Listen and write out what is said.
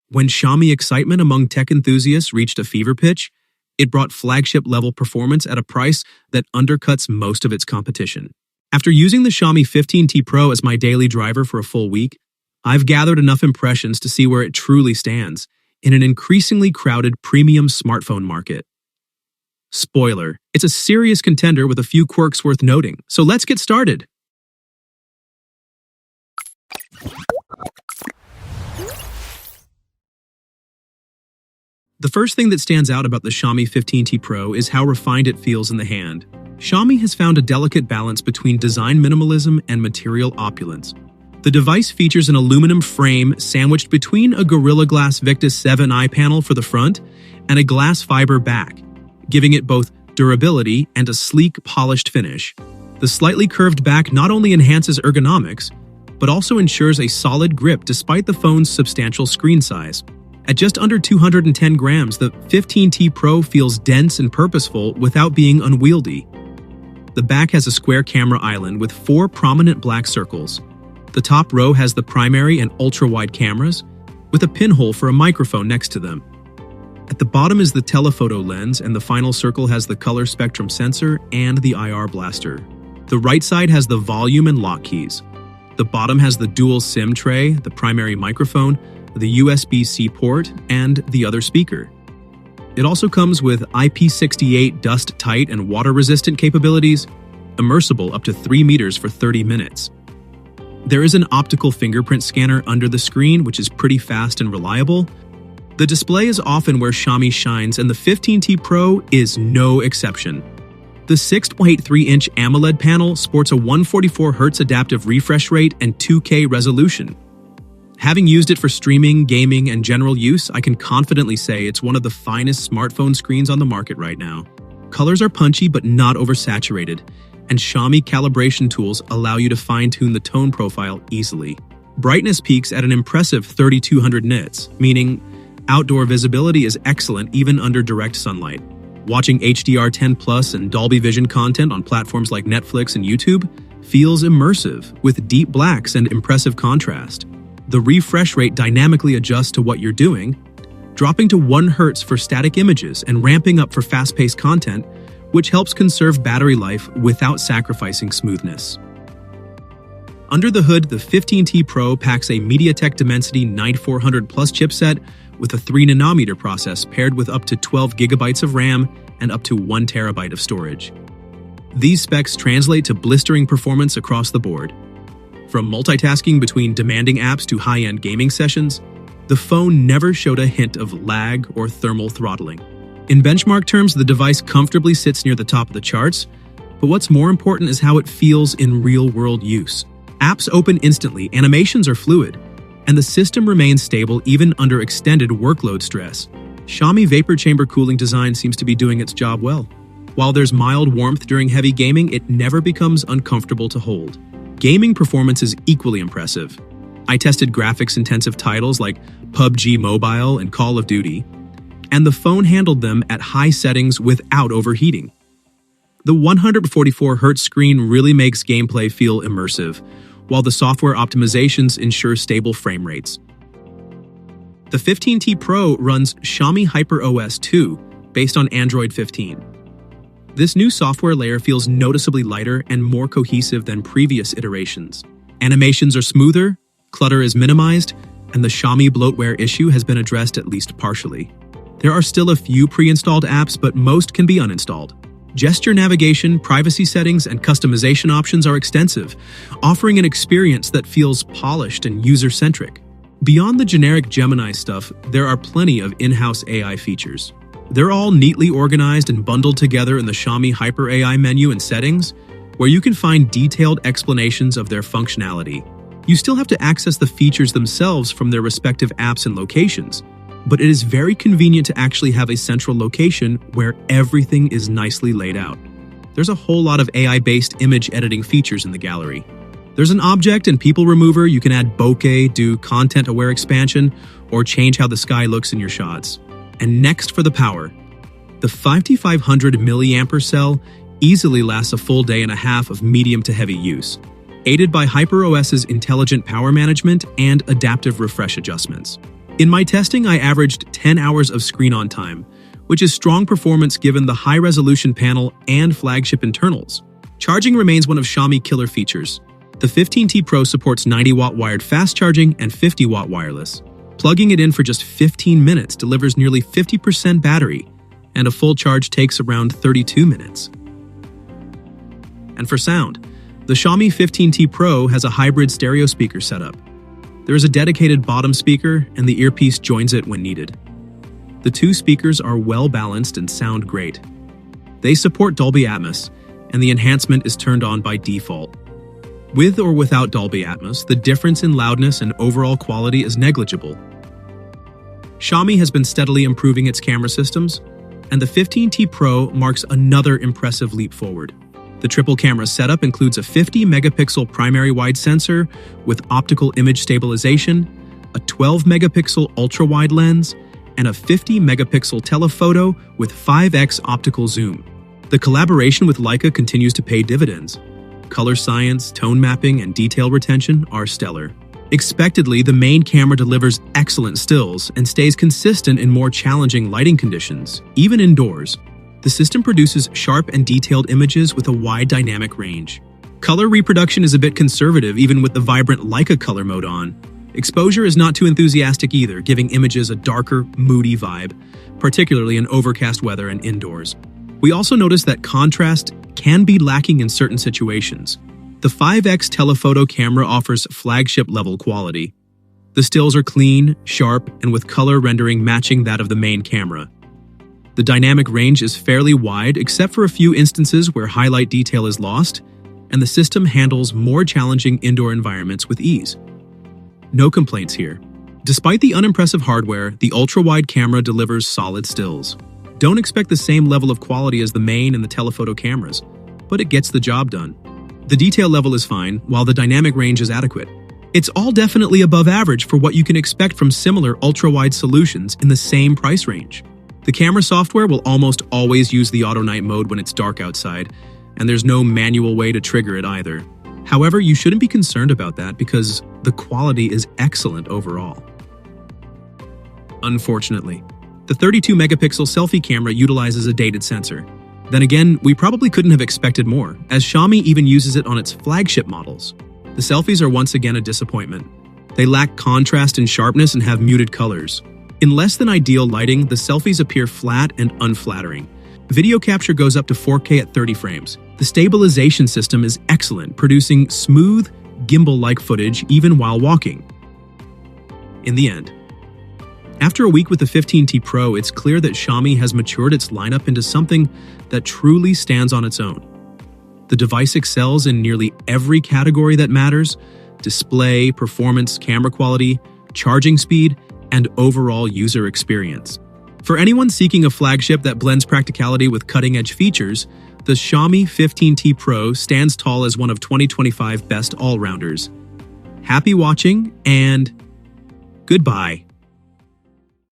When Xiaomi excitement among tech enthusiasts reached a fever pitch, it brought flagship-level performance at a price that undercuts most of its competition. After using the Xiaomi 15T Pro as my daily driver for a full week, I've gathered enough impressions to see where it truly stands in an increasingly crowded premium smartphone market. Spoiler, it's a serious contender with a few quirks worth noting, so let's get started. The first thing that stands out about the Xiaomi 15T Pro is how refined it feels in the hand. Xiaomi has found a delicate balance between design minimalism and material opulence. The device features an aluminum frame sandwiched between a Gorilla Glass Victus 7i panel for the front and a glass fiber back, giving it both durability and a sleek, polished finish. The slightly curved back not only enhances ergonomics, but also ensures a solid grip despite the phone's substantial screen size. At just under 210 grams, the 15T Pro feels dense and purposeful without being unwieldy. The back has a square camera island with 4 prominent black circles. The top row has the primary and ultra-wide cameras, with a pinhole for a microphone next to them. At the bottom is the telephoto lens, and the final circle has the color spectrum sensor and the IR blaster. The right side has the volume and lock keys. The bottom has the dual SIM tray, the primary microphone, the USB-C port, and the other speaker. It also comes with IP68 dust-tight and water-resistant capabilities, immersible up to 3 meters for 30 minutes. There is an optical fingerprint scanner under the screen, which is pretty fast and reliable. The display is often where Xiaomi shines, and the 15T Pro is no exception. The 6.83-inch AMOLED panel sports a 144Hz adaptive refresh rate and 2K resolution. Having used it for streaming, gaming, and general use, I can confidently say it's one of the finest smartphone screens on the market right now. Colors are punchy but not oversaturated, and Xiaomi calibration tools allow you to fine-tune the tone profile easily. Brightness peaks at an impressive 3200 nits, meaning outdoor visibility is excellent even under direct sunlight. Watching HDR10 Plus and Dolby Vision content on platforms like Netflix and YouTube feels immersive, with deep blacks and impressive contrast. The refresh rate dynamically adjusts to what you're doing, dropping to 1 Hz for static images and ramping up for fast-paced content, which helps conserve battery life without sacrificing smoothness. Under the hood, the 15T Pro packs a MediaTek Dimensity 9400 Plus chipset with a 3nm process paired with up to 12 GB of RAM and up to 1 TB of storage. These specs translate to blistering performance across the board. From multitasking between demanding apps to high-end gaming sessions, the phone never showed a hint of lag or thermal throttling. In benchmark terms, the device comfortably sits near the top of the charts, but what's more important is how it feels in real-world use. Apps open instantly, animations are fluid, and the system remains stable even under extended workload stress. Xiaomi vapor chamber cooling design seems to be doing its job well. While there's mild warmth during heavy gaming, it never becomes uncomfortable to hold. Gaming performance is equally impressive. I tested graphics-intensive titles like PUBG Mobile and Call of Duty, and the phone handled them at high settings without overheating. The 144Hz screen really makes gameplay feel immersive, while the software optimizations ensure stable frame rates. The 15T Pro runs Xiaomi HyperOS 2, based on Android 15. This new software layer feels noticeably lighter and more cohesive than previous iterations. Animations are smoother, clutter is minimized, and the Xiaomi bloatware issue has been addressed at least partially. There are still a few pre-installed apps, but most can be uninstalled. Gesture navigation, privacy settings, and customization options are extensive, offering an experience that feels polished and user-centric. Beyond the generic Gemini stuff, there are plenty of in-house AI features. They're all neatly organized and bundled together in the Xiaomi Hyper AI menu and settings, where you can find detailed explanations of their functionality. You still have to access the features themselves from their respective apps and locations, but it is very convenient to actually have a central location where everything is nicely laid out. There's a whole lot of AI-based image editing features in the gallery. There's an object and people remover. You can add bokeh, do content-aware expansion, or change how the sky looks in your shots. And next for the power. The 5500 mAh cell easily lasts a full day and a half of medium to heavy use, aided by HyperOS's intelligent power management and adaptive refresh adjustments. In my testing, I averaged 10 hours of screen-on time, which is strong performance given the high-resolution panel and flagship internals. Charging remains one of Xiaomi killer features. The 15T Pro supports 90-watt wired fast charging and 50-watt wireless. Plugging it in for just 15 minutes delivers nearly 50% battery, and a full charge takes around 32 minutes. And for sound, the Xiaomi 15T Pro has a hybrid stereo speaker setup. There is a dedicated bottom speaker, and the earpiece joins it when needed. The two speakers are well balanced and sound great. They support Dolby Atmos, and the enhancement is turned on by default. With or without Dolby Atmos, the difference in loudness and overall quality is negligible. Xiaomi has been steadily improving its camera systems, and the 15T Pro marks another impressive leap forward. The triple camera setup includes a 50-megapixel primary wide sensor with optical image stabilization, a 12-megapixel ultra-wide lens, and a 50-megapixel telephoto with 5x optical zoom. The collaboration with Leica continues to pay dividends. Color science, tone mapping, and detail retention are stellar. Expectedly, the main camera delivers excellent stills and stays consistent in more challenging lighting conditions, even indoors. The system produces sharp and detailed images with a wide dynamic range. Color reproduction is a bit conservative even with the vibrant Leica color mode on. Exposure is not too enthusiastic either, giving images a darker, moody vibe, particularly in overcast weather and indoors. We also notice that contrast can be lacking in certain situations. The 5x telephoto camera offers flagship-level quality. The stills are clean, sharp, and with color rendering matching that of the main camera. The dynamic range is fairly wide except for a few instances where highlight detail is lost, and the system handles more challenging indoor environments with ease. No complaints here. Despite the unimpressive hardware, the ultra-wide camera delivers solid stills. Don't expect the same level of quality as the main and the telephoto cameras, but it gets the job done. The detail level is fine, while the dynamic range is adequate. It's all definitely above average for what you can expect from similar ultra-wide solutions in the same price range. The camera software will almost always use the auto night mode when it's dark outside, and there's no manual way to trigger it either. However, you shouldn't be concerned about that because the quality is excellent overall. Unfortunately, the 32-megapixel selfie camera utilizes a dated sensor. Then again, we probably couldn't have expected more, as Xiaomi even uses it on its flagship models. The selfies are once again a disappointment. They lack contrast and sharpness and have muted colors. In less than ideal lighting, the selfies appear flat and unflattering. Video capture goes up to 4K at 30 frames. The stabilization system is excellent, producing smooth, gimbal-like footage even while walking. In the end, after a week with the 15T Pro, it's clear that Xiaomi has matured its lineup into something that truly stands on its own. The device excels in nearly every category that matters: display, performance, camera quality, charging speed, and overall user experience. For anyone seeking a flagship that blends practicality with cutting-edge features, the Xiaomi 15T Pro stands tall as one of 2025 best all-rounders. Happy watching, and goodbye.